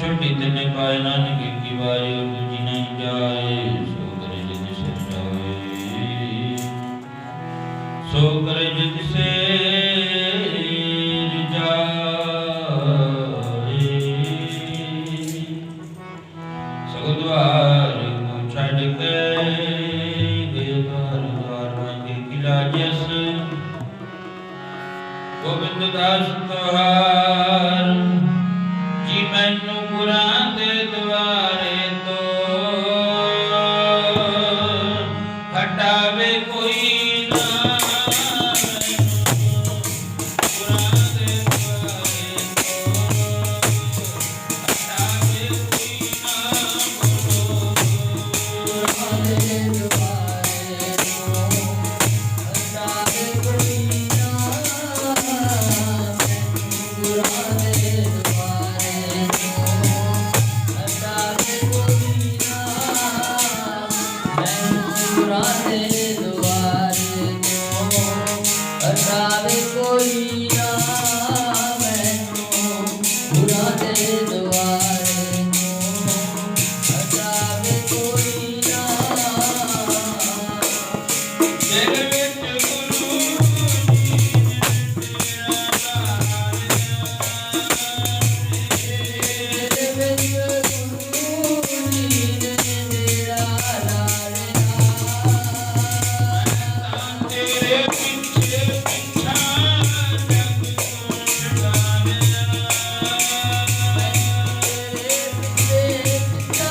छोटी तिने पाए नानक की बाई और दूजी नहीं जाए। सो करे जिद सिर जाए, सो करे जिद सिर जाए। सगो द्वार को छड़ के गए द्वार द्वार मांगे किला जस। गोविंद दास तोहार जी मैनू गुरां दे द्वारे तो हटावे कोई ना। गुरां दे द्वारे तो हटावे कोई ना। गुरां दे द्वारे तो हटावे कोई ना। गुरां दे हटावे कोई ना। मैनू गुरां दे द्वारे तो हटावे कोई ना। दिल विच गुरु जी तेरा लाल, दिल विच गुरु जी तेरा लाल। तेरे पीछे पीछा जग छुड़ावे, तेरे पीछे पीछा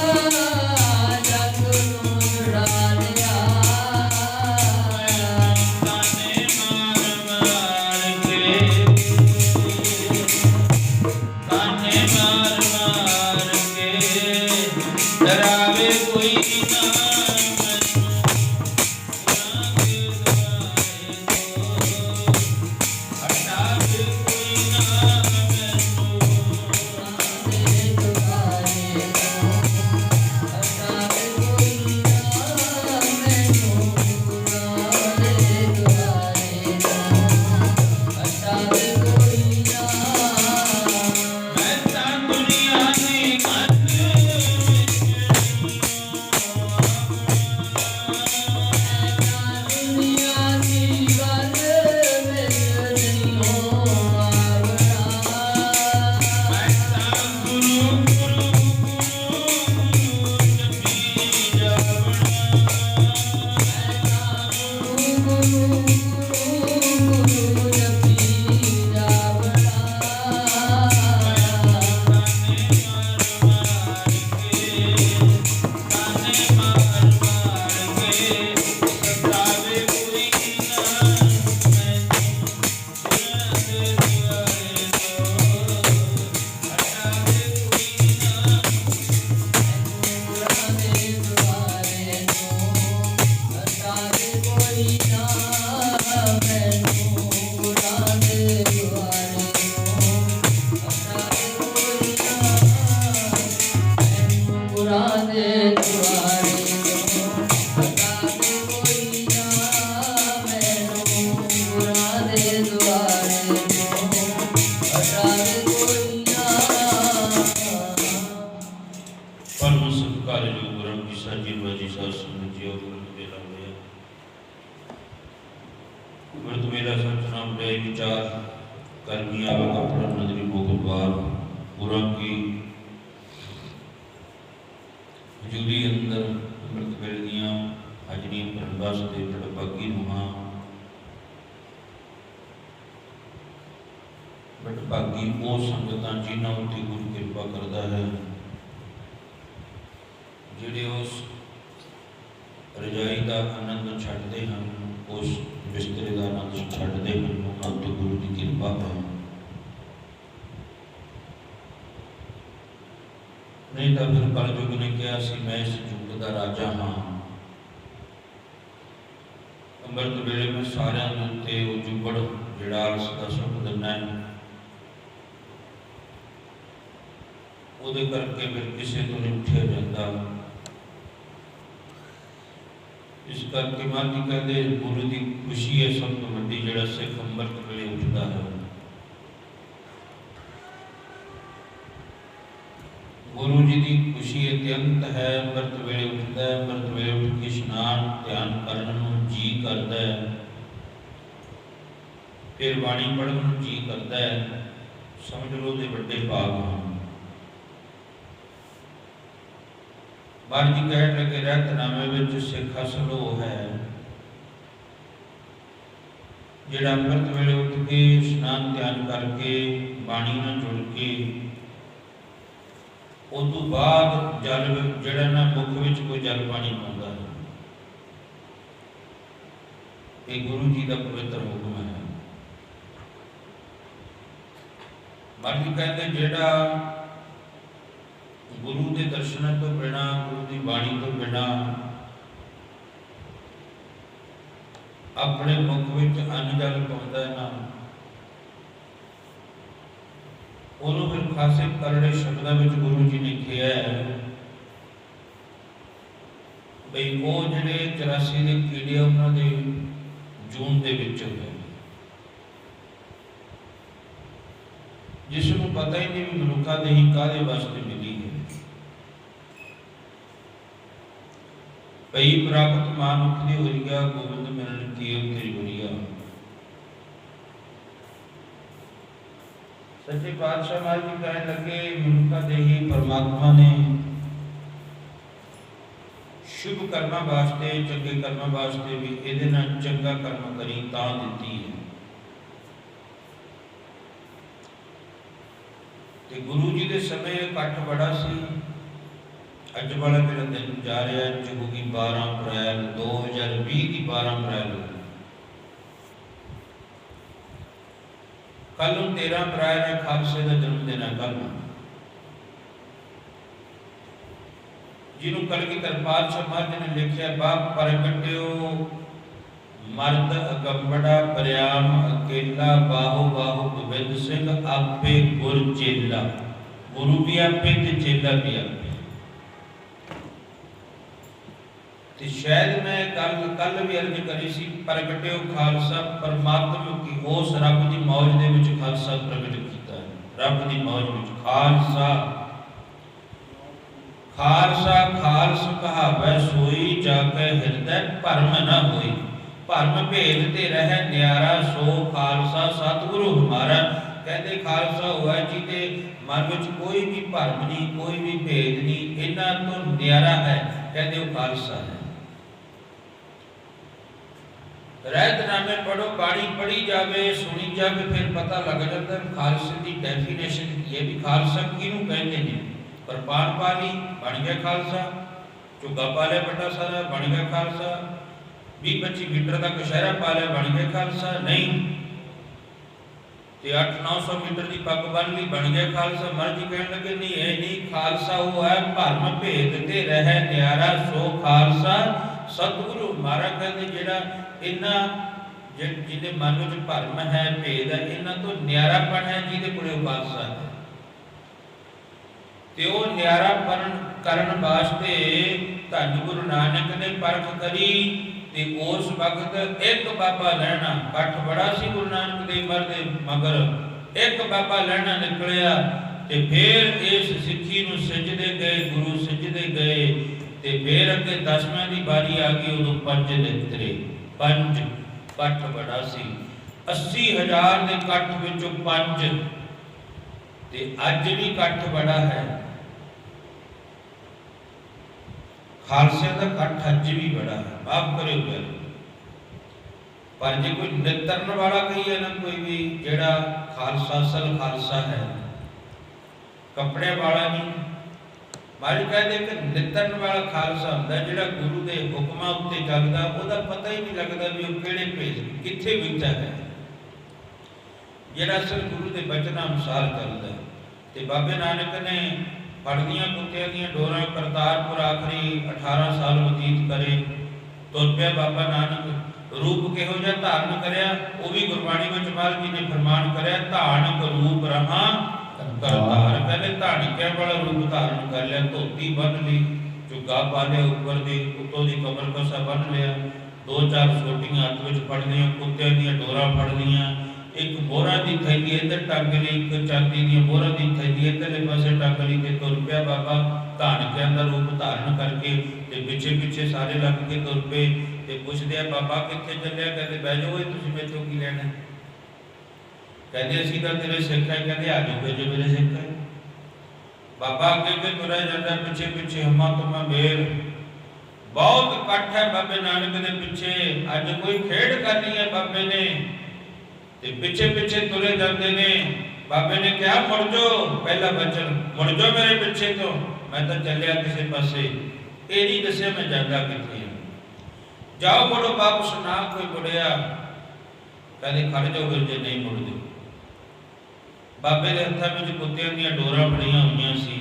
जग छुड़ा लिया। ताने मार मार के, ताने मार मार के डरावे कोई ना। हटावे कोई ना। हटावे कोई ना। मैनू गुरां दे द्वारे तो हटावे कोई ना। मैं तां दुनिया दी गल विच दुनिया दी गल विच नहीं आवड़ा। मैं तां गुरु गुरु गुरु जपी जावड़ा। मैं तां गुरु गुरु गुरु जपी जावड़ा। ताने मार मार के सतावे कोई ना। मैनू गुरां दे द्वारे तो हटावे कोई ना। गुरां दे द्वारे तो हटावे कोई ना। मैनू गुरां दे द्वारे तो हटावे कोई ना। मैनू गुरां दे द्वारे तो हटावे कोई ना। मैनू गुरां दे द्वारे तो हटावे कोई ना। परम सत्कारयोग गुरु की साजी बाजी साध संगत जी और अमृत वेला होया। अमृत वेला सतनाम दे विचार करनिया अपना नजरी मोगलवार गुरु की हजूरी अंदर अमृत वेले दियां हाजरियां भरन वास्ते बड़ा भागी नुहा। बड़ा भागी वो संगतां जिन्हां उत्ते गुरु किरपा करदा है, ਜਿਹੜੇ उस रजाई का आनंद छड्डदे हन, उस बिस्तरे का आनंद छड्डदे हन, उन्हां उत्ते गुरु की किरपा है। नहीं तो फिर कलयुग ने कहा सी मैं इस युग का राजा हाँ। अमृत वेले में सारिਆਂ ਦੇ ਉੱਤੇ ਉਹ ਜੁਬੜ ਜਿਹੜਾ ਆਲਸ ਦਾ ਸੁੱਟ ਦਿੰਦਾ है, ਉਹਦੇ ਕਰਕੇ ਫਿਰ ਕਿਸੇ ਤੋਂ ਨਹੀਂ ਉੱਠਿਆ ਜਾਂਦਾ। इस करके मां जी कहते गुरु की खुशी है सब तो वड्डी जिहड़ा सिख अमृत वेले उठता है। गुरु जी की खुशी अत्यंत है। अमृत वेले उठता है, अमृत वेले उठ के इशनान ध्यान करने नूं जी करता है, फिर बाणी पढ़न नूं जी करता है। समझ लो दे बड़े भाग हैं। महाराज जी कह लगे रहतनामे विच सिख असल वो है जिहड़ा अमृत वेले उठ के इशनान ध्यान करके बाणी नाल जुड़ के उस तो बाद जल जिहड़ा ना मुख विच कोई जल पानी पाउंदा है, ये गुरु जी का पवित्र हुक्म है। महाराज जी कहते जिहड़ा गुरु के दर्शन तो बिना, गुरु की बाणी तो बिना अपने मुख विच अन्न जल पाउंदा है ना, उन्होंने फिर खासे करड़े शब्दों में गुरु जी ने कहा है बई वो जिहड़े 84 के कीड़े उन्होंने जून के विच होए, जिसनों पता ही नहीं भी मनुखा देही काहदे वास्ते मिली है। पई प्राप्त मानुख दी होरिया, गोबिंद मिलन की तेरी होरिया। सच्चे पातशाह महाराज जी कहने लगे मनुखा देही परमात्मा ने शुभ कर्म वास्ते, चंगे कर्म वास्ते भी इहदे नाल चंगा कर्म करी तां दित्ती है। ते गुरु जी दे समय इकट्ठ बड़ा सी। अज वाला जिहड़ा दिन जा रहा है जो होगी 12 अप्रैल 2020 की 12 अप्रैल होगी। कल 13 अप्रैल है, खालसे का जन्मदिन है। कल जिन्होंने कलगीधर पातशाह महाराज ने लिखा बाप प्रगट्यो मर्द अगंबड़ा बरियाम अकेला, बाहु बाहु गोबिंद सिंह आपे गुर चेला। गुरु भी आपे ते चेला भी आपे। ते शायद मैं कल भी अर्ज करी सी, प्रगट्यो खालसा परमात्मा की उस रब की मौज दे विच खालसा प्रगट कीता है। रब की मौज विच खालसा खालसा खालस कहावै सोई, जाके हृदय भरम न होई। भरम भेद ते रह न्यारा, सो खालसा सतगुरु हमारा। कहते खालसा हुआ जिहदे मन विच कोई भी भरम नहीं, कोई भी भेद नहीं, इन्हां तो न्यारा है, कहते वो खालसा है। रहतनामे पढ़ो, बाणी पढ़ी जावे, सुनी जावे, फिर पता लग जाता है खालसे की डेफिनेशन की है भी खालसा किहनूं कहते हैं। कृपान पा ली बन गया खालसा, झुग्गा पा लिया बड़ा सारा बन गया खालसा, 20-25 मीटर का कशहरा पा लिया बन गया खालसा। नहीं ते 800-900 मीटर की पग बन ली बन गया खालसा। महाराज जी कहने लगे नहीं है नहीं, खालसा वो है भरम भेद ते रह न्यारा, सो खालसा सतगुरु हमारा। कहते जिहड़ा इन्हां जिहदे मन विच भरम है भेद है, इन्हां तो न्यारापन है जिहदे कोले खालसा है। ते वो न्यारापन करन वास्ते धन गुरु नानक ने परख करी। ते उस वक्त एक बाबा लैना कठ बड़ा सी गुरु नानक देव मर दे मगर एक बाबा लैना निकलिया। ते फिर इस सिक्खी नूं सजदे गए, गुरु सजदे गए। ते फिर अगे 10वें की बारी आ गई, उदों 5 लितरे 5 कठ बड़ा सी। 80,000 के कठ विचों 5 ते अज भी कठ बड़ा है। खालसे का कठ अज भी बड़ा है, माफ करे गल। पर जो कोई नितरन वाला कही है ना, कोई भी जेड़ा खालसा असल खालसा है, कपड़े वाला नहीं। महाराज कहते कि नितरन वाला खालसा होंदा जिहड़ा गुरु के हुक्मां उत्ते चलदा, उहदा पता ही नहीं लगता भी वो किहड़े भेज कित्थे बैठा है। जिहड़ा असल गुरु के बचन अनुसार चलदा है। ते बाबे नानक ने फड़दियां कुत्तियां दियां डोरां करतारपुर आखरी 18 साल बतीत करे। तुर पिया बाबा नानक। रूप किहो जिहा धारण करिया, वो भी गुरबाणी में महाराज जी ने फरमान करिया, धानक रूप रहा करतार। पहले धानिके वाला रूप धारण कर लिया, धोती बन ली, झुग्गा पा लिया ऊपर दी, उत्तों दी कमर कसा बन लिया, 2-4 सोटियां हथ विच फड़ लिया, कुत्तियां दियां डोरां फड़ लिया, एक मोहरा की थैली इधर टंग ली, एक चांदी दी मोहरा की थैली इधरले पासे टंग ली, ते तुर पिया बाबा धानकिਆਂ का रूप धारण करके। ते पिछे पिछे सारे लग के तुर पे। ते पुछदे आ बाबा कित्थे चलिया? कहते बह जाओ, तुसीं मेथों की लैणा? कहते असीं तां तेरे सिख है। कहते आ जाओ फिर जो मेरे सिख है। बाबा अगे अगे तुरया जांदा, पिछे पिछे हमा तुमा मेल। बहुत इकट्ठ है बाबे नानक के पिछे, अज कोई खेड करनी है बाबे ने। ते पिछे पिछे तुरे जाते ने। बाबे ने कहा मुड़ जाओ, पहला बचन मुड़ जाओ मेरे पिछे तो, मैं तो चलिया किसी पासे, ये नहीं दसिया मैं जाता किथे। जाओ मुड़ो वापस, ना कोई मुड़िया। कहते खड़ जाओ फिर जे नहीं मुड़दे। बाबे के हत्थों में कुत्तियां दी डोरा बड़िया हुई सी,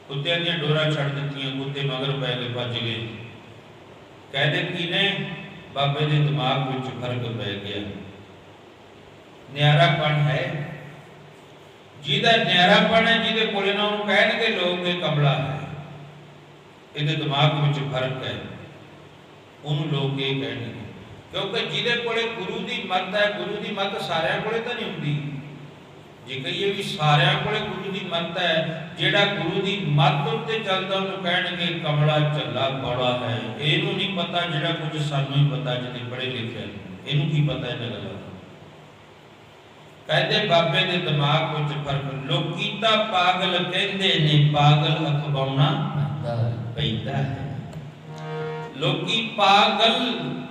कुत्तियां दी डोरा छड़ दित्तियां, कुत्ते मगर पै गए, भज गए। कहते की ने? बाबे के दिमाग में फर्क पै गया। न्यारापन है, जिहदा न्यारापन है, जिहदे कोले ना उहनूं कहणगे लोग कि कमला है, इहदे दिमाग में फर्क है, उहनूं लोग ये कहणगे। क्योंकि जिहदे कोले गुरु की मत है, गुरु की मत सारियां कोले तां नहीं हुंदी। जे कहिए भी सारियां कोले गुरु की मत है, जिहड़ा गुरु की मत उत्ते चलदा उहनूं कहणगे कमला झल्ला कौड़ा है। इहनूं नहीं पता जिहड़ा कुछ सानूं ही पता, जिहड़े पढ़े लिखे हैं, इहनूं की पता इन्हां गल्लां दा। कहते बाबे के दिमाग में फर्क। लोकी तां पागल कहंदे ने, पागल अखबाउणा पैंदा है। लोकी पागल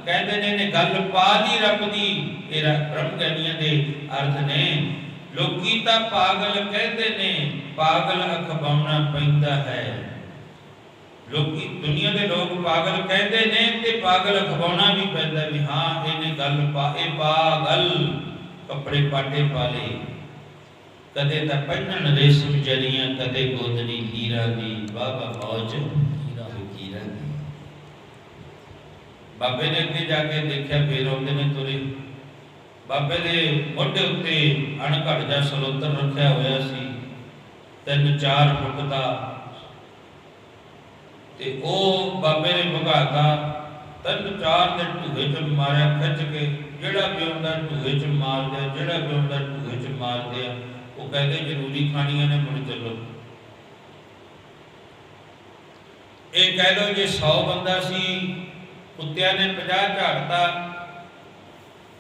कहते ने गल पा नहीं रब दी, ये ब्रह्म ज्ञानियां दे अर्थ ने। लोकी तां पागल कहते ने, पागल अखबाउणा पैंदा है। लोकी दुनिया के लोग पागल कहते ने ते पागल अखबाउणा भी पैंदा भी। हाँ इहने गल पा, ए पागल कपड़े पाटे पाले, कदे तां पहनण रेशम जरियां, कदे गोदनी हीरा दी, बाबा मौज फकीरां दी। बाबे ने अगे जाके देखा, फिर आउंदे ने तुरे। बाबे दे मोढे उत्ते अणघड़ जा सलोतर रखिया होया सी, 3-4 फुट दा। ते ओ बाबे ने भगाता, 3-4 दे ढूहे च मारिया खिच के। जिहड़ा भी आउंदा ढूहे च मार दिया, जिहड़ा भी आउंदा ढूहे च मार दिया। वो कहते जरूरी खानियां ने, मुड़ चलो। ये कह लो जे 100 बंदा सी, कुत्तियां ने 50 झाड़ता,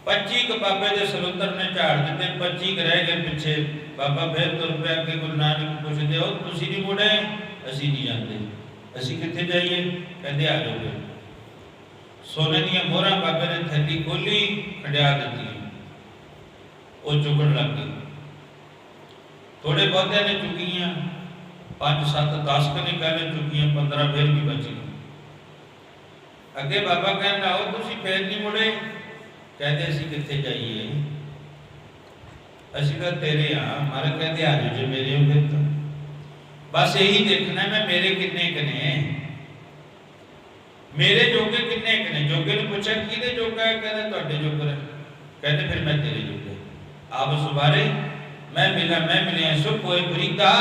25 क बाबे दे सलोतर ने झाड़ दिते, 25 रह गए पिछे। बाबा फिर तुर पिया कि गुरु नानक पुछदे हो तुसीं नहीं मुड़े? असीं नहीं जांदे। असीं कित्थे जाइए? कहंदे आ जाओ फिर। सोने दी मोहरा बाबे ने थैली खोली, खड़िया दी, वो चुगण लग गई। थोड़े बहुतिया ने चुकियां, 5-7-10 ने पहले चुकियां, 15 फिर भी बच गई। अगे बाबा कहना आओ तुसीं फिर नहीं मुड़े? कहते असीं कित्थे जाइए, असीं तां तेरे हाँ। महाराज कहते आ जाओ जे मेरे हो फिर तो, बस यही देखना मैं मेरे किन्ने कने, मेरे जोगे किन्ने कने। जोगे ने पूछा किहदे जोगा है? कहते तुहाडे जोगर है। कहते फिर मैं तेरे जोगा। आप सुबारे मैं मिलिया सुख होए फरीदा,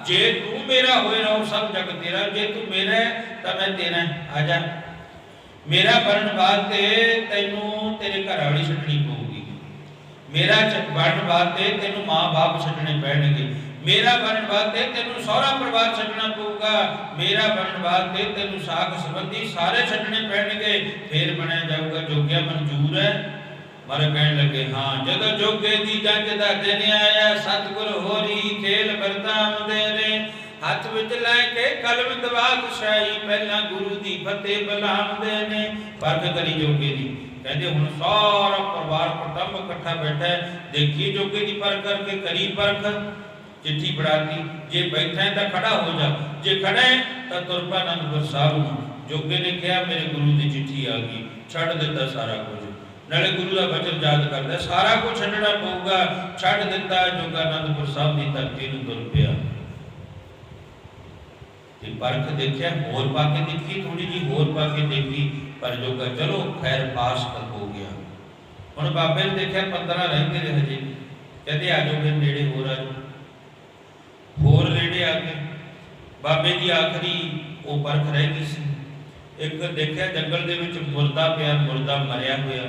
जे तू मेरा होए रहो सब जग तेरा, जे तू मेरा है तो मैं तेरा है। आजा मेरा बनन वास्ते तैनू तेरे घर वाली छड्डनी पऊगी, मेरा बनन वास्ते तैनू मां बाप छड्डने पैणगे, मेरा बनन वास्ते तैनू सौरा परिवार छड्डना पऊगा, मेरा बनन वास्ते तैनू साख संबंधी सारे छड्डने पैणगे, फिर बनया जाऊगा। जोगिया मंजूर है? मारे कहने लगे हाँ। जदों जोगे दी जंग दा दिन आया, सतगुर होरी खेल बरतांदे ने, हाथ विच लैके कलम दवात शाही, पहला गुरु दी फतेह बुलांदे ने। परख करी जोगे दी, कहते हुण सारा परिवार कुटुंब इकट्ठा बैठा है, देखिए जोगे दी परख करके करी परख। चिट्ठी पढ़ाती, जे बैठा है तो खड़ा हो जा, जे खड़ा है तो तुर पा आनंदपुर साहब। जोगे ने कहा मेरे गुरु की चिट्ठी आ गई, छड़ दिता सारा कुछ, नाले गुरु का वचन याद करता, सारा कुछ छड्डना पऊगा, छड्ड दिता। जोगा आनंदपुर साहब की धरती नूं तुर पिया। परख देखिया, होर पाके देखी, थोड़ी जी होर पाके देखी, पर जोगा चलो खैर पास तक हो गया। हुण बाबे ने देखिया 15 रहिंदे ने हजे, कहते आ जाओ फिर नेड़े होर आ जाओ। होर नेड़े आ गए। बाबे की आखिरी वो परख रह गई सी। एक देखिया जंगल दे विच मुर्दा पिया, मुर्दा मरिया होया।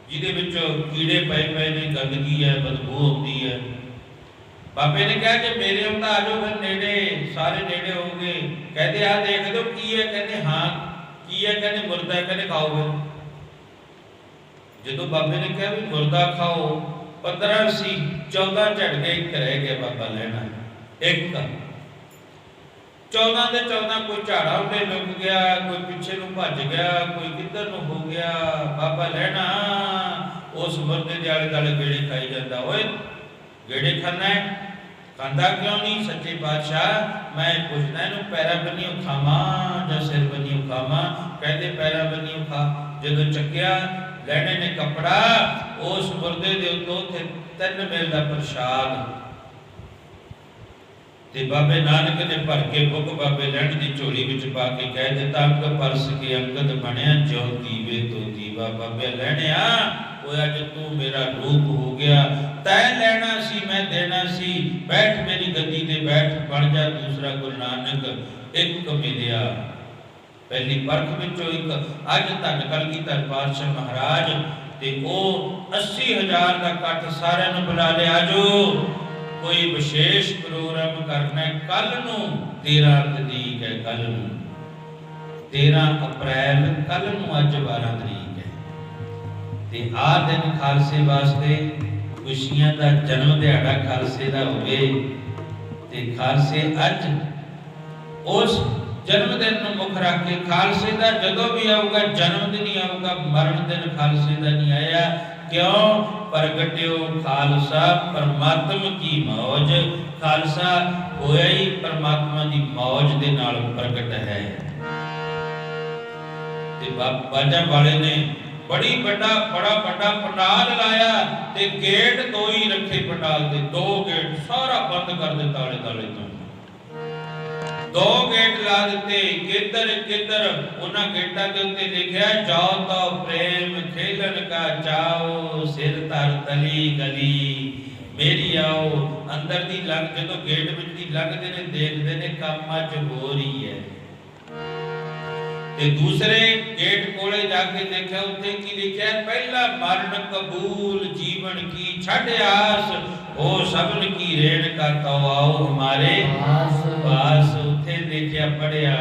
ਜਿਹਦੇ ਵਿੱਚ ਕੀੜੇ ਪਏ ਪਏ ਨੇ, ਗੰਦਗੀ ਹੈ, ਬਦਬੂ ਆਉਂਦੀ ਹੈ। ਬਾਬੇ ਨੇ ਕਿਹਾ ਕਿ ਮੇਰੇ ਹੁੰਦਾ ਆ ਜਾਓ ਫਿਰ ਨੇੜੇ, ਸਾਰੇ ਨੇੜੇ ਹੋ ਗਏ। ਕਹਿੰਦੇ ਆ ਦੇਖ ਲਓ ਕੀ ਹੈ, ਕਹਿੰਦੇ ਹਾਂ ਕੀ ਹੈ, ਕਹਿੰਦੇ ਮੁਰਦਾ ਹੈ, ਕਹਿੰਦੇ ਖਾਓ ਫਿਰ। ਜਦੋਂ ਬਾਬੇ ਨੇ ਕਿਹਾ ਵੀ ਮੁਰਦਾ ਖਾਓ, 15 ਸੀ, 14 ਝਟਕੇ, ਇੱਕ ਰਹਿ ਗਿਆ ਬਾਬਾ ਲੈਣਾ, ਇੱਕ 14 ਦੇ 14 ਕੋਈ ਝਾੜਾ ਉੱਤੇ ਲੁਕ ਗਿਆ, ਕੋਈ ਪਿੱਛੇ ਨੂੰ ਭੱਜ ਗਿਆ, ਕੋਈ ਕਿੱਧਰ ਨੂੰ ਹੋ ਗਿਆ। ਬਾਬਾ ਲੈਣਾ ਉਸ ਮੁਰਦੇ ਦੇ ਆਲੇ ਦੁਆਲੇ ਗੇੜੇ ਖਾਈ ਜਾਂਦਾ। ਓਏ ਗੇੜੇ ਖਾਣਾ ਹੈ, ਖਾਂਦਾ ਕਿਉਂ ਨਹੀਂ? ਸੱਚੇ ਪਾਤਸ਼ਾਹ ਮੈਂ ਪੁੱਛਦਾ ਇਹਨੂੰ ਪੈਰਾਂ ਬੰਨੀਓ ਖਾਵਾਂ ਜਾਂ ਸਿਰ ਬੰਨੀਓ ਖਾਵਾਂ? ਕਹਿੰਦੇ ਪੈਰਾਂ ਬੰਨੀਓ ਖਾ। ਜਦੋਂ ਚੱਕਿਆ ਲੈਣੇ ਨੇ ਕੱਪੜਾ, ਉਸ ਮੁਰਦੇ ਦੇ ਉੱਤੇ 3 ਮੇਲ ਦਾ ਪ੍ਰਸ਼ਾਦ, ਤੇ ਬਾਬੇ ਨਾਨਕ ਨੇ ਭਰ ਕੇ ਬੁੱਕ ਬਾਬੇ ਲੈਣ ਦੀ ਝੋਲੀ ਵਿੱਚ ਪਾ ਕੇ ਕਹਿ ਦਿੱਤਾ, ਅੰਗ ਪਰਸ ਕੇ ਅੰਗਦ ਬਣਿਆ, ਜੋ ਦੀਵੇ ਤੋਂ ਦੀਵਾ। ਬਾਬੇ ਲੈਣਿਆ ਉਹ ਅੱਜ ਤੂੰ ਮੇਰਾ ਰੂਪ ਹੋ ਗਿਆ, ਤੈ ਲੈਣਾ ਸੀ ਮੈਂ ਦੇਣਾ ਸੀ, ਬੈਠ ਮੇਰੀ ਗੱਦੀ ਤੇ ਬੈਠ, ਬਣ ਜਾ ਦੂਸਰਾ ਗੁਰੂ ਨਾਨਕ। ਇੱਕ ਮਿਲਿਆ ਪਹਿਲੀ ਪਰਖ ਵਿੱਚੋਂ ਇੱਕ। ਅੱਜ ਧੰਨ ਕਲਗੀਧਰ ਪਾਤਸ਼ਾਹ ਮਹਾਰਾਜ ਤੇ ਉਹ 80,000 ਦਾ ਇਕੱਠ ਸਾਰਿਆਂ ਨੂੰ ਬੁਲਾ ਲਿਆ। ਜੋ ਕੋਈ ਵਿਸ਼ੇਸ਼ ਪ੍ਰੋਗਰਾਮ ਕਰਨਾ ਕੱਲ ਨੂੰ, 13 ਤਰੀਕ ਹੈ, ਕੱਲ ਨੂੰ 13 ਅਪ੍ਰੈਲ, ਕੱਲ ਨੂੰ ਅੱਜ 12 ਤਰੀਕ ਹੈ। ਤੇ ਆਹ ਦਿਨ ਖਾਲਸੇ ਵਾਸਤੇ ਖੁਸ਼ੀਆਂ ਦਾ ਜਨਮ ਦਿਹਾੜਾ ਖਾਲਸੇ ਦਾ ਹੋਵੇ। ਤੇ ਖਾਲਸੇ ਅੱਜ ਉਸ ਜਨਮ ਦਿਨ ਨੂੰ ਮੁੱਖ ਰੱਖ ਕੇ, ਖਾਲਸੇ ਦਾ ਜਦੋਂ ਵੀ ਆਊਗਾ ਜਨਮ ਦਿਨ ਹੀ ਆਊਗਾ, ਮਰਨ ਦਿਨ ਖਾਲਸੇ ਦਾ ਨਹੀਂ ਆਇਆ। ਕਿਉਂ? ਪ੍ਰਗਟਿਓ ਖਾਲਸਾ ਪਰਮਾਤਮ ਕੀ ਮੌਜ। ਖਾਲਸਾ ਹੋਇਆ ਹੀ ਪਰਮਾਤਮਾ ਦੀ ਮੌਜ ਦੇ ਨਾਲ ਪ੍ਰਗਟ ਹੈ। ਤੇ ਬਾਜਾਂ ਵਾਲੇ ਨੇ ਬੜਾ ਵੱਡਾ ਪੰਡਾਲ ਲਾਇਆ ਤੇ ਗੇਟ 2 ਹੀ ਰੱਖੇ ਪੰਡਾਲ ਦੇ, 2 ਗੇਟ ਸਾਰਾ ਬੰਦ ਕਰ ਦਿੱਤਾ ਆਲੇ ਦੁਆਲੇ ਤੋਂ। 2 ਗੇਟ ਲਾ ਦਿੱਤੇ, ਕਿੱਧਰ ਉਹਨਾਂ ਗੇਟਾਂ ਦੇ ਉੱਤੇ ਲਿਖਿਆ, ਜਾਓ ਤਾਂ ਪ੍ਰੇਮ ਖੇਲਣ ਕਾ ਚਾਓ, ਸਿਰ ਧਰ ਤਲੀ ਗਲੀ ਮੇਰੀ ਆਓ। ਅੰਦਰ ਦੀ ਲੰਘ, ਜਦੋਂ ਗੇਟ ਵਿੱਚ ਦੀ ਲੰਘਦੇ ਨੇ ਦੇਖਦੇ ਨੇ ਕੰਮ ਅੱਜ ਹੋ ਰਹੀ ਹੈ। ਤੇ ਦੂਸਰੇ ਗੇਟ ਕੋਲੇ ਜਾ ਕੇ ਦੇਖਿਆ, ਉੱਥੇ ਕੀ ਲਿਖਿਆ, ਪਹਿਲਾ ਮਰਨ ਕਬੂਲ, ਜੀਵਨ ਕੀ ਛੱਡ ਆਸ, ਹੋ ਸਭਨ ਕੀ ਰੇਣ ਕਾ ਤਉ ਆਓ ਹਮਾਰੇ ਪਾਸ। ਉੱਥੇ ਲਿਖਿਆ ਪੜਿਆ,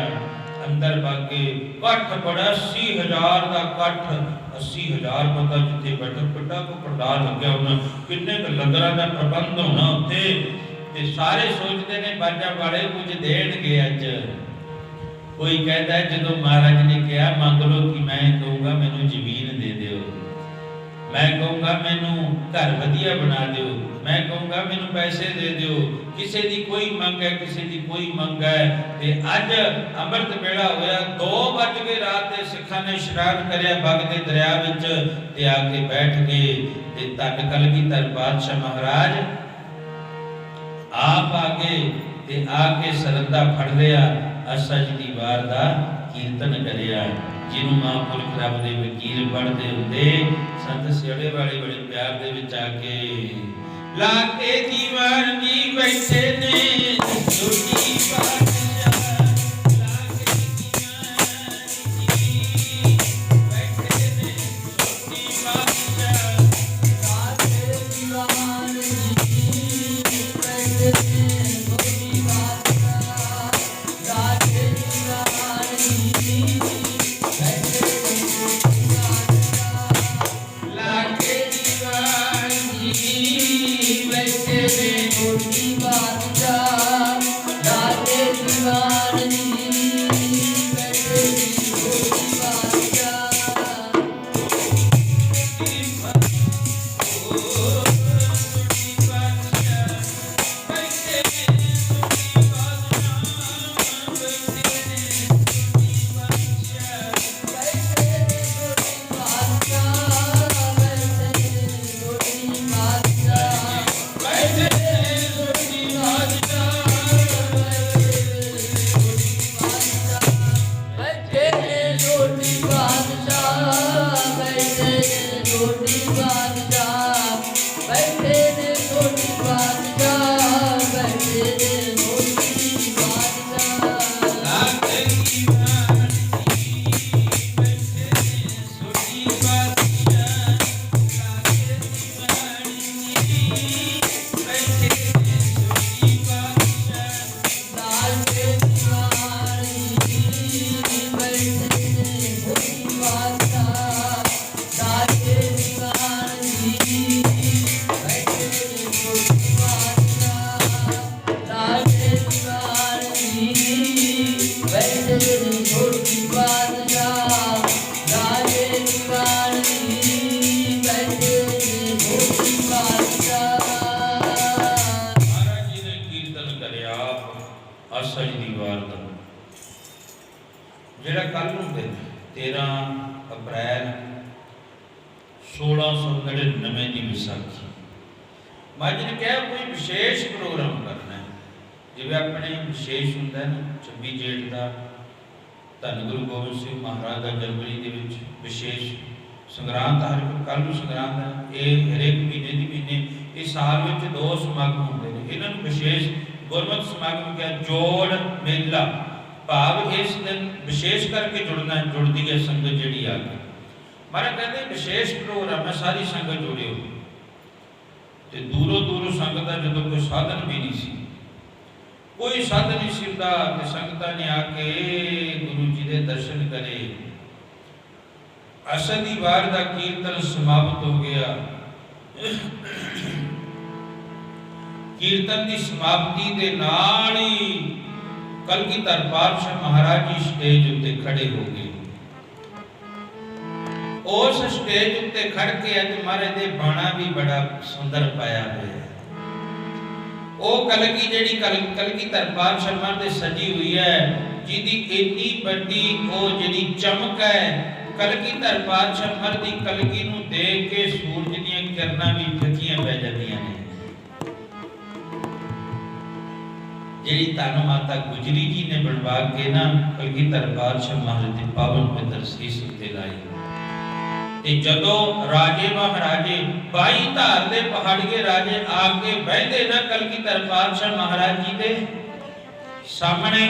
ਅੰਦਰ ਬਾਗੇ ਇਕੱਠ ਬੜਾ 80,000 ਦਾ ਇਕੱਠ, 80,000 ਬੰਦਾ ਜਿੱਥੇ ਬੈਠਾ, ਵੱਡਾ ਕੋ ਪੰਡਾਲ ਲੱਗਿਆ ਹੋਣਾ, ਕਿੰਨੇ ਕੁ ਲੰਗਰਾਂ ਦਾ ਪ੍ਰਬੰਧ ਹੋਣਾ ਉੱਥੇ। ਤੇ ਸਾਰੇ ਸੋਚਦੇ ਨੇ ਬਾਜਾਂ ਵਾਲੇ ਕੁਝ ਦੇਣਗੇ ਅੱਜ। ਕੋਈ ਕਹਿੰਦਾ ਜਦੋਂ ਮਹਾਰਾਜ ਨੇ ਕਿਹਾ ਮੰਗ ਲਓ, ਕਿ ਮੈਂ ਕਹੂੰਗਾ ਮੈਨੂੰ ਜ਼ਮੀਨ ਦੇ ਦਿਓ, ਮੈਂ ਕਹੂੰਗਾ ਮੈਨੂੰ ਘਰ ਵਧੀਆ ਬਣਾ ਦਿਓ, ਮੈਂ ਕਹੂੰਗਾ ਮੈਨੂੰ ਪੈਸੇ ਦੇ ਦਿਓ। ਕਿਸੇ ਦੀ ਕੋਈ ਮੰਗ ਹੈ, ਕਿਸੇ ਦੀ ਕੋਈ ਮੰਗ ਹੈ। ਤੇ ਅੱਜ ਅੰਮ੍ਰਿਤ ਵੇਲਾ ਹੋਇਆ, 2 ਵੱਜ ਕੇ ਰਾਤ ਦੇ ਸਿੱਖਾਂ ਨੇ ਇਸ਼ਨਾਨ ਕਰਿਆ ਬਗਦੇ ਦਰਿਆ ਵਿੱਚ, ਤੇ ਆ ਕੇ ਬੈਠ ਗਏ। ਤੇ ਧੰਨ ਕਲਗੀਧਰ ਪਾਤਸ਼ਾਹ ਮਹਾਰਾਜ ਆਪ ਆ ਗਏ ਤੇ ਆ ਕੇ ਸਰੰਦਾ ਫੜ ਲਿਆ, ਆਸਾ ਜੀ ਦੀ ਵਾਰ ਦਾ ਕੀਰਤਨ ਕਰਿਆ, ਜਿਹਨੂੰ ਮਹਾਂਪੁਰਖ ਰੱਬ ਦੇ ਵਕੀਲ ਪੜ੍ਹਦੇ ਹੁੰਦੇ। ਸੰਤ ਸਿਆੜੇ ਵਾਲੇ ਬੜੇ ਪਿਆਰ ਦੇ ਵਿੱਚ ਆ ਕੇ ਲਾ ਕੇ ਦੀਵਾਨ ਜੀ ਬੈਠੇ ਨੇ, ਛੋਟੀ ਬਾਦਸ਼ਾਹ ਲਾ ਕੇ ਦੀਵਾਨ ਜੀ ਬੈਠੇ ਨੇ, ਛੋਟੀ ਬਾਦਸ਼ਾਹ ਲਾ ਕੇ ਦੀਵਾਨ ਜੀ ਬੈਠੇ ਨੇ, ਛੋਟੀ ਬਾਦਸ਼ਾਹ ਲਾ ਕੇ ਦੀਵਾਨ ਜੀ ਬੈਠੇ ਨੇ, ਲਾ ਕੇ ਦੀਵਾਨ ਜੀ ਬੈਠੇ ਨੇ, ਛੋਟੀ ਬਾਦਸ਼ਾਹ ਲਾ ਕੇ ਦੀਵਾਨ ਜੀ ਬੈਠੇ ਨੇ, ਛੋਟੀ ਬਾਦਸ਼ਾਹ। ਆਸਾ ਜੀ ਦੀ ਵਾਰ ਦਾ ਜਿਹੜਾ ਕੱਲ ਨੂੰ ਦਿਨ 13 ਅਪ੍ਰੈਲ 1699 ਦੀ ਵਿਸਾਖੀ। ਮਹਾਰਾਜ ਨੇ ਕਿਹਾ ਕੋਈ ਵਿਸ਼ੇਸ਼ ਪ੍ਰੋਗਰਾਮ ਕਰਨਾ ਹੈ, ਜਿਵੇਂ ਆਪਣੇ ਵਿਸ਼ੇਸ਼ ਹੁੰਦਾ ਨਾ 26 ਜੇਠ ਦਾ ਧੰਨ ਗੁਰੂ ਗੋਬਿੰਦ ਸਿੰਘ ਮਹਾਰਾਜ ਦਾ ਜਨਵਰੀ ਦੇ ਵਿੱਚ ਵਿਸ਼ੇਸ਼ ਸੰਗਰਾਂਦ ਹਰ ਕੱਲ ਨੂੰ ਸੰਗਰਾਂਦ ਹੈ। ਇਹ ਹਰੇਕ ਮਹੀਨੇ ਦੀ ਮਹੀਨੇ ਇਹ ਸਾਲ ਵਿੱਚ 2 ਸਮਾਗਮ ਹੁੰਦੇ ਨੇ, ਇਹਨਾਂ ਨੂੰ ਵਿਸ਼ੇਸ਼ ਗੁਰਮਤਿ ਸਮਾਗਮ ਕਿਹਾ। ਜੋੜ ਮੇਲਾ ਭਾਵ ਇਸ ਦਿਨ ਵਿਸ਼ੇਸ਼ ਕਰਕੇ ਜੁੜਦੀ ਹੈ ਸੰਗਤ ਜਿਹੜੀ ਆ ਕੇ। ਮਹਾਰਾਜ ਕਹਿੰਦੇ ਵਿਸ਼ੇਸ਼ ਪ੍ਰੋਗਰਾਮ ਹੈ, ਸਾਰੀ ਸੰਗਤ ਜੁੜਿਓ। ਤੇ ਦੂਰੋਂ ਦੂਰੋਂ ਸੰਗਤ ਦਾ ਜਦੋਂ ਕੋਈ ਸਾਧਨ ਵੀ ਨਹੀਂ ਸੀ, ਕੋਈ ਸਾਧਨ ਨਹੀਂ ਸੀ ਹੁੰਦਾ, ਤੇ ਸੰਗਤਾਂ ਨੇ ਆ ਕੇ ਗੁਰੂ ਜੀ ਦੇ ਦਰਸ਼ਨ ਕਰੇ। ਆਸਾ ਦੀ ਵਾਰ ਦਾ ਕੀਰਤਨ ਸਮਾਪਤ ਹੋ ਗਿਆ। ਕੀਰਤਨ ਦੀ ਸਮਾਪਤੀ ਦੇ ਨਾਲ ਹੀ ਕਲਗੀਧਰ ਪਾਤਸ਼ਾਹ ਮਹਾਰਾਜ ਜੀ ਸਟੇਜ ਉੱਤੇ ਖੜੇ ਹੋ ਗਏ। ਉਸ ਸਟੇਜ ਉੱਤੇ ਖੜ ਕੇ ਅੱਜ ਮਹਾਰਾਜ ਦੇ ਬਾਣਾ ਵੀ ਬੜਾ ਸੁੰਦਰ ਪਾਇਆ ਹੋਇਆ ਹੈ। ਉਹ ਕਲਗੀ ਜਿਹੜੀ ਕਲਗੀਧਰ ਪਾਤਸ਼ਾਹ ਮਹਾਰਾਜ ਦੇ ਸਜੀ ਹੋਈ ਹੈ, ਜਿਹਦੀ ਇੰਨੀ ਵੱਡੀ ਉਹ ਜਿਹੜੀ ਚਮਕ ਹੈ। ਕਲਗੀਧਰ ਪਾਤਸ਼ਾਹ ਮਹਾਰਾਜ ਦੀ ਕਲਗੀ ਨੂੰ ਦੇਖ ਕੇ ਸੂਰਜ ਦੀਆਂ ਕਿਰਨਾਂ ਵੀ ਫਿੱਕੀਆਂ ਪੈ ਜਾਂਦੀਆਂ ਨੇ। ਜਿਹੜੀ ਧੰਨ ਮਾਤਾ ਗੁਜਰੀ ਜੀ ਨੇ ਬਣਵਾ ਕੇ ਨਾ ਕਲਗੀਧਰ ਪਾਤਸ਼ਾਹ ਮਹਾਰਾਜ ਦੀ ਪਾਵਨ ਪਵਿੱਤਰ ਸੀਸ ਉੱਤੇ ਲਾਈ। ਤੇ ਜਦੋਂ ਰਾਜੇ ਮਹਾਰਾਜੇ 22 ਧਾਰ ਦੇ ਪਹਾੜੀਏ ਰਾਜੇ ਆ ਕੇ ਬਹਿੰਦੇ ਨਾ ਕਲਗੀਧਰ ਪਾਤਸ਼ਾਹ ਮਹਾਰਾਜ ਜੀ ਦੇ ਸਾਹਮਣੇ,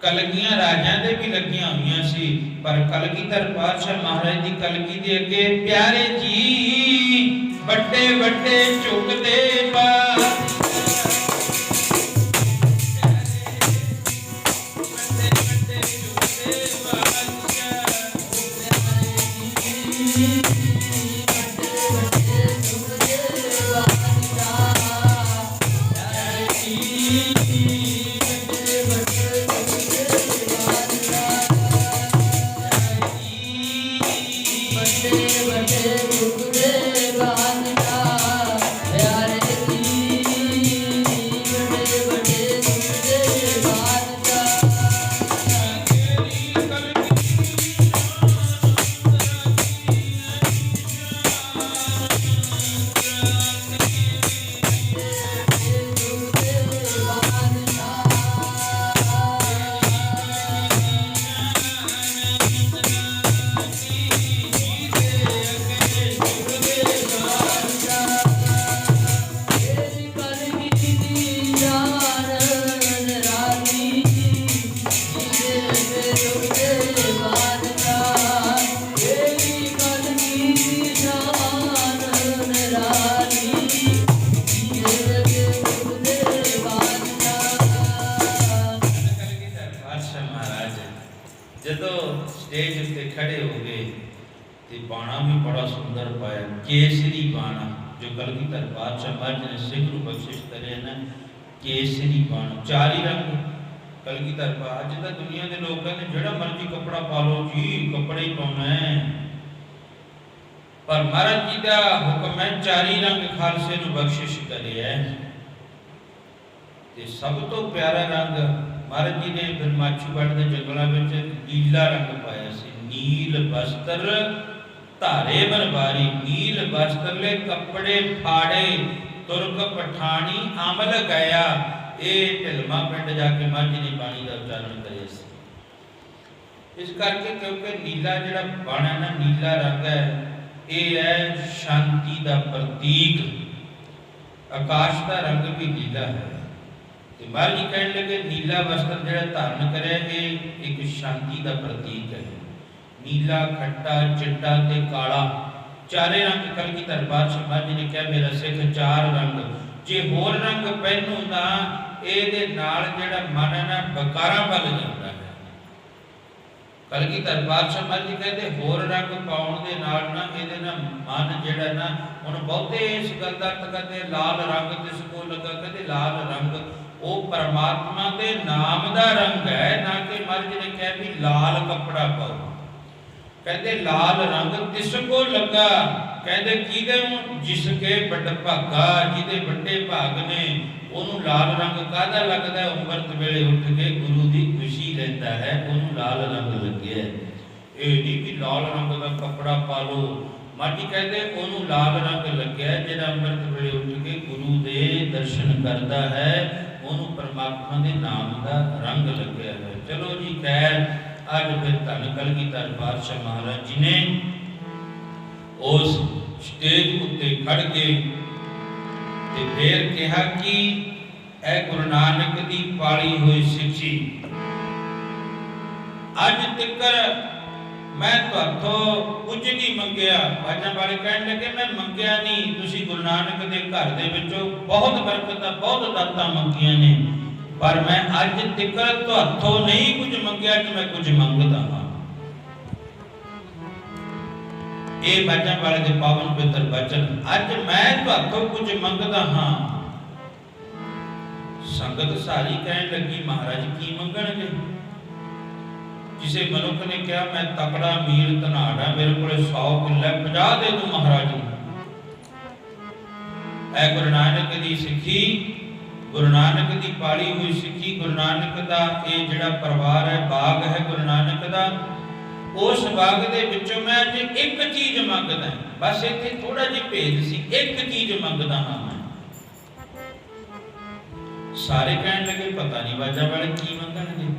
ਕਲਗੀਆਂ ਰਾਜਾਂ ਦੇ ਵੀ ਲੱਗੀਆਂ ਹੋਈਆਂ ਸੀ, ਪਰ ਕਲਗੀਧਰ ਪਾਤਸ਼ਾਹ ਮਹਾਰਾਜ ਦੀ ਕਲਗੀ ਦੇ ਅੱਗੇ ਪਿਆਰੇ ਜੀ ਵੱਡੇ ਵੱਡੇ ਝੁਕਦੇ ਬਾਦ केसरी बाणा जो कलगीधर पातशाह महाराज ने सिख ਨੂੰ ਬਖਸ਼ਿਸ਼ ਕਰਿਆ ਨਾ, केसरी बाणा 4 ही रंग कलगीधर पा। अज तक दुनिया के लोग कहते जेड़ा मर्जी कपड़ा पा लो जी, कपड़े ही पाना है, पर महाराज जी का हुक्म है 4 ही रंग खालसे ਨੂੰ ਬਖਸ਼ਿਸ਼ ਕਰਿਆ। ਤੇ ਸਭ ਤੋਂ ਪਿਆਰਾ ਰੰਗ महाराज जी ने फिर माछूगढ़ के जंगलों में नीला रंग पाया सी। नील वस्त्र धारे बनवारी, नील वस्त्र ले कपड़े फाड़े, तुर्क पठानी अमल गया। ये ढिलमा पिंड जाके महाराज जी ने बाणी का उच्चारण करे। इस करके क्योंकि नीला जिहड़ा बाणा ना नीला रंग है, ये है शांति का प्रतीक। आकाश का रंग भी नीला है। महाराज जी कहने लगे नीला वस्त्र जिहड़ा धारण करे ये एक शांति का प्रतीक है। नीला, खट्टा, चिट्टा ते काला 4 रंग कलगीधर पातशाह महाराज जी ने कहा मेरा सिख 4 रंग, जे होर रंग पहनू तां इहदे नाल जिहड़ा मन है ना बकारा बल जांदा है। कलगीधर पातशाह महाराज जी कहते होर रंग पाउण दे नाल ना इहदे नाल मन जिहड़ा ना हुण बहुते इस गल दा अर्थ करदे लाल रंग जिस को लगा, कहते लाल रंग परमात्मा के नाम का रंग है, ना कि महाराज ने कहा भी लाल कपड़ा पाओ। कहते लाल रंग तिसको लगा, कहते किदे जिसके बड़ भागा, जिदे बड़े भाग ने ਉਹਨੂੰ लाल रंग काहदा लगता है, ਅੰਮ੍ਰਿਤ ਵੇਲੇ ਉੱਠ के गुरु की खुशी लेता है, ਉਹਨੂੰ लाल रंग लगे। ये नहीं कि लाल रंग का कपड़ा पा लो, माटी कहते ਉਹਨੂੰ लाल रंग लगे ਜਿਹੜਾ ਅੰਮ੍ਰਿਤ ਵੇਲੇ ਉੱਠ के गुरु के दर्शन करता है, ਉਹਨੂੰ परमात्मा के नाम का रंग लगे है। चलो जी खैर, अज फिर धन कलगीधर पातशाह महाराज जी ने उस स्टेज उत्ते खड़ के ते फिर कहा कि ए गुरु नानक दी पाली हुई सिक्खी अज तक मैं तुहाथों कुछ नहीं मंगया। बाजा वाले कहने लगे मैं मंगया नहीं, तुसी गुरु नानक दे घर दे विचों बहुत बरकत बहुत दातां मंगियां ने, पर मैं अज तक तुहाथों नहीं कुछ मंगया कि मैं कुछ मंगदा हां। ये बाजा वाले दे पावन पवित्र वचन, अज मैं तुहाथों कुछ मंगदा हां। संगत सारी कहन लगी महाराज की मंगणगे। जिसे मनुख ने कहा मैं तकड़ा मीर धनाड़ा, मेरे को 100 किले 50 दे दूं महाराज। ऐ गुरु नानक दी सिक्खी, गुरु नानक दी पाली हुई सिक्खी, गुरु नानक दा ये जिहड़ा परिवार है, बाग है गुरु नानक दा, उस बाग दे विचों मैं अज एक चीज मंगदा। बस इत्थे थोड़ा जिहा भेद सी, एक चीज मंगदा हां मैं। सारे कहन लगे पता नहीं बाजा वाले की मंगणगे।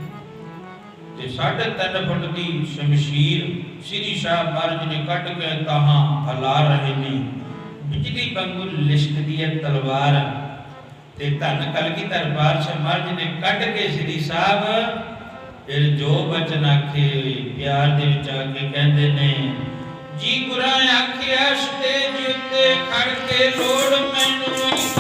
ते 3.5 फुट की शमशीर श्री साहब महाराज ने कट के ताहां हला रहे ने, बिजली वांगू लिशकदी है तलवार। ते धन कलगीधर पातशाह महाराज ने कट के श्री साहब फिर जो बचन आखे प्यार दे विच आके कहंदे ने, जी गुरां आखिया स्टेज उत्ते खड़ के लोड़ मैनू तुसी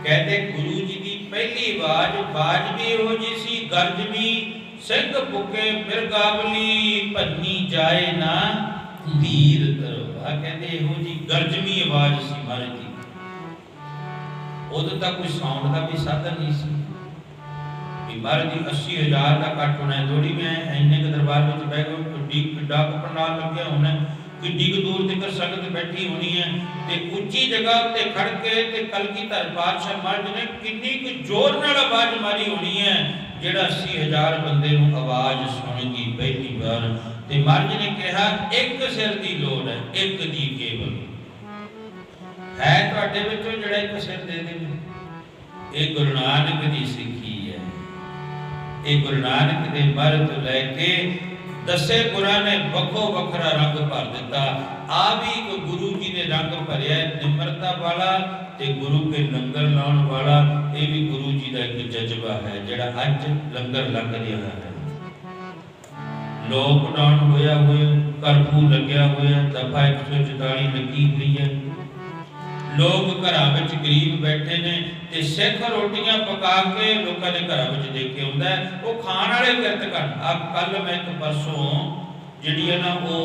कहते गुरु जी की पहली आवाज बाज भी हो जी सी, गर्ज भी सिंह भुके मिर्गावली, भन्नी जाए ना तीर तरवा। कहते हो जी गर्जमी आवाज सी महाराज जी। उदों तक कोई साउंड का भी साधन नहीं सी। महाराज जी 80,000 का कट होना है, थोड़ी मैं इन्ने के दरबार में बह गए किड्डा पंडाल लग्या होना, किड्डी दूर तक संगत बैठी होनी है। ते उच्ची जगह ते खड़ के ते कलगीधर पातशाह महाराज ने किन्नी कुछ जोर नाल आवाज मारी होनी है, जेड़ा 80,000 बंदे नूं आवाज सुणगी पहली बार। ते महाराज ने कहा एक सिर दी लोड़ है, एक दी केवल है तुहाडे विचों जेड़ा एक सिर दे दे। ये गुरु नानक दी सिੱਖੀ है। ये गुरु नानक दे मर तो लैके 10 गुरां ने बखो बखरा रंग भर दिता। आ भी एक गुरु जी ने रंग भरिया निम्रता वाला ते गुरु के लंगर लाउण वाला। ये भी गुरु जी का एक जज्बा है जिहड़ा अज लंगर लग रहा है। लॉकडाउन होया हुआ, कर्फ्यू लग्या हुआ, दफा 144 लगी हुई है। लोग घरां विच गरीब बैठे ने ते सिख रोटियां पका के लोगों के घरां विच दे के आउंदा है। वो खाण वाले किरत कर। अब कल मैं एक परसों जिहड़ी है ना वो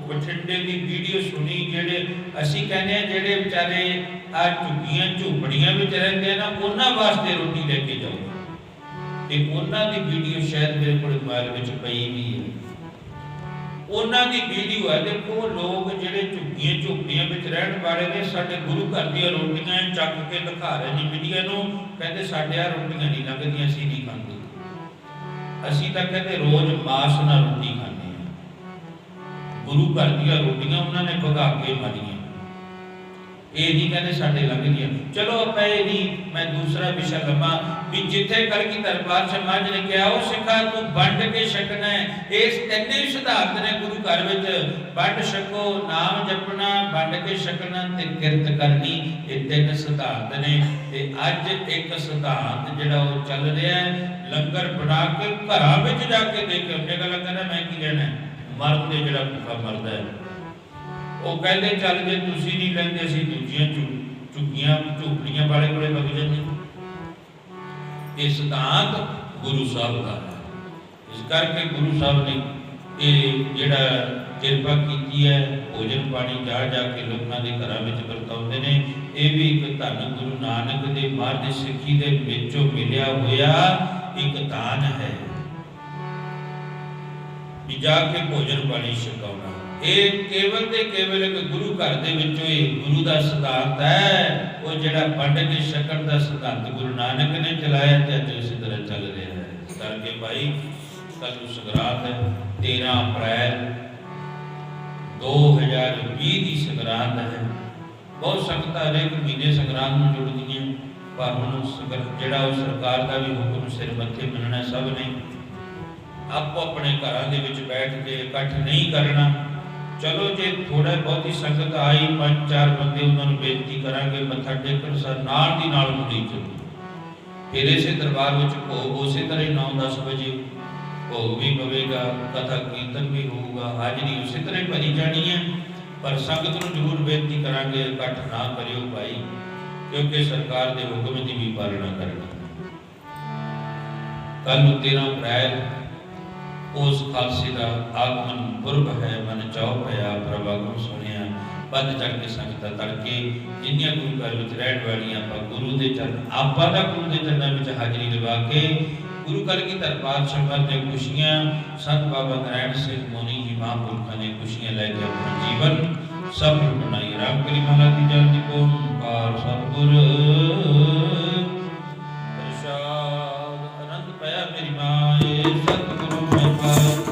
बठिंडे की वीडियो सुनी, जेडे असीं कहने जेडे बेचारे आ झुग्गियां झोपड़ियां विच रहिंदे ना उन्हां वास्ते रोटी लेके जाओ। ते उन्हां दी वीडियो शायद मेरे कोल मोबाइल विच पई भी है। उन्हां दी वीडियो है। देखो लोग जिहड़े झुग्गियां झोपड़ियां विच रहण वाले ने साडे गुरु घर दी रोटियां चक के दिखा रहे ने मीडिया नूं, कहंदे साडे आ रोटियां नहीं लगदियां, असीं नहीं खांदे। असीं तां कहंदे रोज मास नाल रोटी खांदे। गुरु घर ਦੀਆਂ ਰੋਟੀਆਂ ਉਹਨਾਂ ਨੇ ਭਗਾ ਕੇ ਮਾਰੀਆਂ। ਇਹ ਨਹੀਂ ਕਹਿੰਦੇ ਸਾਡੇ ਲੰਘਦੀਆਂ। ਚਲੋ ਆਪਾਂ ਇਹ ਨਹੀਂ, ਮੈਂ ਦੂਸਰਾ ਵਿਸ਼ਾ ਲਵਾਂ ਵੀ ਜਿੱਥੇ ਕਲਗੀਧਰ ਪਾਤਸ਼ਾਹ ਮਹਾਰਾਜ ਨੇ ਕਿਹਾ ਉਹ ਸਿੱਖਾ ਤੂੰ ਵੰਡ ਕੇ ਛਕਣਾ ਹੈ। ਇਸ ਤਿੰਨੇ ਸਿਧਾਂਤ ਨੇ ਗੁਰੂ ਘਰ ਵਿੱਚ, ਵੰਡ ਛਕੋ, ਨਾਮ ਜਪਣਾ, ਵੰਡ ਕੇ ਛਕਣਾ ਤੇ ਕਿਰਤ ਕਰਨੀ। ਇਹ ਤਿੰਨ ਸਿਧਾਂਤ ਨੇ। ਤੇ ਅੱਜ ਇੱਕ ਸਿਧਾਂਤ ਜਿਹੜਾ ਉਹ ਚੱਲ ਰਿਹਾ ਹੈ, ਲੰਗਰ ਬਣਾ ਕੇ ਘਰਾਂ ਵਿੱਚ ਜਾ ਕੇ ਦੇ ਕੇ ਉਹਨੇ ਗੱਲ ਕਹਿੰਦਾ ਮੈਂ ਕੀ ਲੈਣਾ, ਮਰਦ ਦੇ ਜਿਹੜਾ ਭੁੱਖਾ ਮਰਦਾ ਹੈ ਉਹ ਕਹਿੰਦੇ ਚੱਲ ਜੇ ਤੁਸੀਂ ਨਹੀਂ ਲੈਂਦੇ ਅਸੀਂ ਦੂਜੀਆਂ ਝੁੱਗੀਆਂ ਝੂਪੜੀਆਂ ਵਾਲੇ ਕੋਲੇ ਵਗ ਜਾਂਦੇ। ਇਹ ਸਿਧਾਂਤ ਗੁਰੂ ਸਾਹਿਬ ਦਾ ਹੈ। ਇਸ ਕਰਕੇ ਗੁਰੂ ਸਾਹਿਬ ਨੇ ਇਹ ਜਿਹੜਾ ਕਿਰਪਾ ਕੀਤੀ ਹੈ, ਭੋਜਨ ਪਾਣੀ ਜਾ ਜਾ ਕੇ ਲੋਕਾਂ ਦੇ ਘਰਾਂ ਵਿੱਚ ਵਰਤਾਉਂਦੇ ਨੇ। ਇਹ ਵੀ ਇੱਕ ਧੰਨ ਗੁਰੂ ਨਾਨਕ ਦੇ ਮਹਾਰਾਜ ਸਿੱਖੀ ਦੇ ਵਿੱਚੋਂ ਮਿਲਿਆ ਹੋਇਆ ਇੱਕ ਦਾਨ ਹੈ ਵੀ ਜਾ ਕੇ ਭੋਜਨ ਪਾਣੀ ਛਕਾਉਣਾ। ਇਹ ਕੇਵਲ ਤੇ ਕੇਵਲ ਇੱਕ ਗੁਰੂ ਘਰ ਦੇ ਵਿੱਚੋਂ ਇਹ ਗੁਰੂ ਦਾ ਸਿਧਾਂਤ ਹੈ। ਉਹ ਜਿਹੜਾ ਵੰਡ ਕੇ ਛਕਣ ਦਾ ਸਿਧਾਂਤ ਗੁਰੂ ਨਾਨਕ ਨੇ ਚਲਾਇਆ ਤੇ ਅੱਜ ਉਸੇ ਤਰ੍ਹਾਂ ਚੱਲ ਰਿਹਾ ਹੈ। ਇਸ ਕਰਕੇ ਭਾਈ ਕੱਲ ਨੂੰ ਸੰਗਰਾਂਦ ਹੈ, 13 ਅਪ੍ਰੈਲ 2020 ਦੀ ਸੰਗਰਾਂਦ ਹੈ। ਬਹੁਤ ਸੰਗਤਾਂ ਹਰੇਕ ਮਹੀਨੇ ਸੰਗਰਾਂਦ ਨੂੰ ਜੁੜਦੀਆਂ, ਪਰ ਹੁਣ ਜਿਹੜਾ ਉਹ ਸਰਕਾਰ ਦਾ ਵੀ ਹੁਕਮ ਸਿਰ ਮੱਥੇ ਮੰਨਣਾ ਸਭ ਨੇ। ਆਪੋ ਆਪਣੇ ਘਰਾਂ ਦੇ ਵਿੱਚ ਬੈਠ ਕੇ ਇਕੱਠ ਨਹੀਂ ਕਰਨਾ। ਚਲੋ ਜੇ ਥੋੜਾ ਬਹੁਤੀ ਸੰਗਤ ਆਈ, 5-4 ਬੰਦੇ, ਉਹਨਾਂ ਨੂੰ ਬੇਨਤੀ ਕਰਾਂਗੇ ਮੱਥਾ ਟੇਕਣ ਸਰ ਨਾਲ ਦੀ ਨਾਲ ਮੁੜੀ ਚਲੋ। ਫਿਰ ਇਸੇ ਦਰਬਾਰ ਵਿੱਚ ਭੋਗ ਉਸੇ ਤਰ੍ਹਾਂ 9-10 ਵਜੇ ਭੋਗ ਵੀ ਪਵੇਗਾ, ਕਥਾ ਕੀਰਤਨ ਵੀ ਹੋਊਗਾ, ਹਾਜ਼ਰੀ ਉਸੇ ਤਰ੍ਹਾਂ ਹੀ ਭਰੀ ਜਾਣੀ ਹੈ। ਪਰ ਸੰਗਤ ਨੂੰ ਜ਼ਰੂਰ ਬੇਨਤੀ ਕਰਾਂਗੇ ਇਕੱਠ ਨਾ ਕਰਿਓ ਭਾਈ, ਕਿਉਂਕਿ ਸਰਕਾਰ ਦੇ ਹੁਕਮ ਦੀ ਵੀ ਪਾਲਣਾ ਕਰਨੀ। ਕੱਲ ਨੂੰ 13 ਅਪ੍ਰੈਲ ਉਸ ਖਾਲਸੇ ਦਾ ਆਗਮਨ ਪੁਰਬ ਹੈ। ਮਨ ਚਾਉ ਪਿਆ ਪ੍ਰਭਾਗਮ ਸੁਣਿਆ, ਵੱਧ ਚੜ ਕੇ ਸੰਗਤਾਂ ਤੜਕੇ ਜਿੰਨੀਆਂ ਗੁਰੂ ਘਰ ਵਿੱਚ ਰਹਿਣ ਵਾਲੀਆਂ ਆਪਾਂ ਗੁਰੂ ਦੇ ਚਰਨ, ਆਪਾਂ ਦਾ ਗੁਰੂ ਦੇ ਚਰਨਾਂ ਵਿੱਚ ਹਾਜ਼ਰੀ ਲਗਾ ਕੇ ਗੁਰੂ ਕਲਗੀਧਰ ਪਾਤਸ਼ਾਹ ਮਹਾਰਾਜ ਦੀਆਂ ਖੁਸ਼ੀਆਂ, ਸੰਤ ਬਾਬਾ ਨਾਰਾਇਣ ਸਿੰਘ ਮੋਨੀ ਜੀ ਮਹਾਂਪੁਰਖਾਂ ਦੀਆਂ ਖੁਸ਼ੀਆਂ ਲੈ ਕੇ ਆਪਣਾ ਜੀਵਨ ਸਫਲ ਬਣਾਈ। ਰਾਮ ਕਲੀ ਮਹਲਾ ਤੀਜਾ ਦੀ ਓਮਕਾਰ ਸਤਿਗੁਰ ਪ੍ਰਸਾਦ। ਆਨੰਦ ਪਾਇਆ ਮੇਰੀ ਮਾਏ ਸਤਿਗੁਰੂ ਮੈਂ ਪਾਇਆ।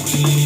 Thank you.